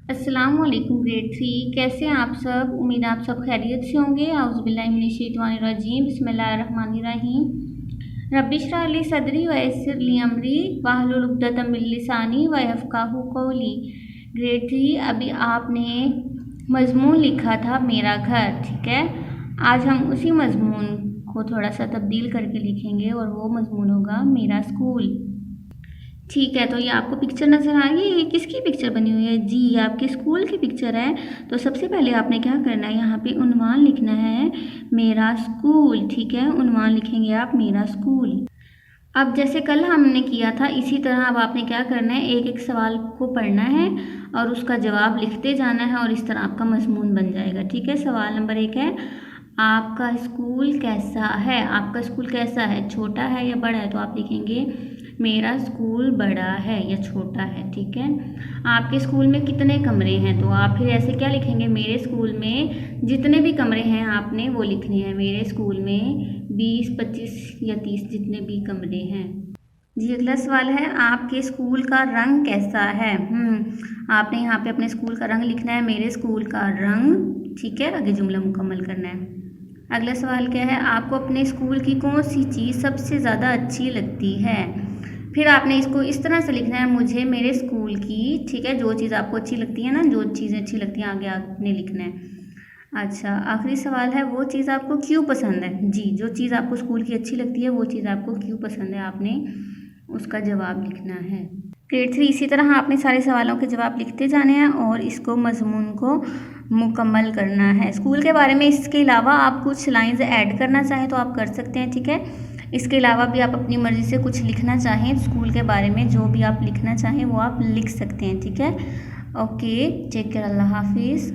अस्सलाम वालेकुम ग्रेड 3। कैसे हैं आप सब? उम्मीद है आप सब खैरियत से होंगे। औज़ुबिल्लाहिमिनश्शैतानिर्रजीम बिस्मिल्लाहिर्रहमानिर्रहीम। रब्बि इश्रह ली सदरी व यस्सिर ली अमरी वाहलुल उक़दतम मिन लिसानी व यफ़क़हू क़ौली। ग्रेड 3 अभी आपने मज़मून लिखा था मेरा घर, ठीक है। आज हम उसी मज़मून को थोड़ा सा तब्दील करके लिखेंगे और वो मज़मून होगा मेरा स्कूल। ठीक है, तो ये आपको पिक्चर नज़र आ रही है। ये किसकी पिक्चर बनी हुई है? जी, ये आपके स्कूल की पिक्चर है। तो सबसे पहले आपने क्या करना है, यहाँ पे उन्वान लिखना है मेरा स्कूल, ठीक है। उन्वान लिखेंगे आप मेरा स्कूल। अब जैसे कल हमने किया था इसी तरह अब आपने क्या करना है, एक एक सवाल को पढ़ना है और उसका जवाब लिखते जाना है और इस तरह आपका मज़मून बन जाएगा, ठीक है। सवाल नंबर 1 है, आपका स्कूल कैसा है? आपका स्कूल कैसा है, छोटा है या बड़ा है? तो आप लिखेंगे मेरा स्कूल बड़ा है या छोटा है, ठीक है। आपके स्कूल में कितने कमरे हैं? तो आप फिर ऐसे क्या लिखेंगे, मेरे स्कूल में जितने भी कमरे हैं आपने वो लिखने हैं। मेरे स्कूल में 20, 25 या 30 जितने भी कमरे हैं। जी, अगला सवाल है, आपके स्कूल का रंग कैसा है? आपने यहाँ पे अपने स्कूल का रंग लिखना है, मेरे स्कूल का रंग, ठीक है। आगे जुमला मुकम्मल करना है। अगला सवाल क्या है, आपको अपने स्कूल की कौन सी चीज़ सबसे ज़्यादा अच्छी लगती है? फिर आपने इसको इस तरह से लिखना है, मुझे मेरे स्कूल की, ठीक है, जो चीज़ आपको अच्छी लगती है ना, जो चीज़ें अच्छी लगती हैं आगे आपने लिखना है। अच्छा, आखिरी सवाल है, वो चीज़ आपको क्यों पसंद है? जी, जो चीज़ आपको स्कूल की अच्छी लगती है वो चीज़ आपको क्यों पसंद है, आपने उसका जवाब लिखना है। ग्रेड 3 इसी तरह आपने सारे सवालों के जवाब लिखते जाने हैं और इसको मज़मून को मुकम्मल करना है। स्कूल के बारे में इसके अलावा आप कुछ लाइंस ऐड करना चाहें तो आप कर सकते हैं, ठीक है। इसके अलावा भी आप अपनी मर्ज़ी से कुछ लिखना चाहें स्कूल के बारे में, जो भी आप लिखना चाहें वो आप लिख सकते हैं, ठीक है। ओके, टेक केयर, अल्लाह हाफिज़।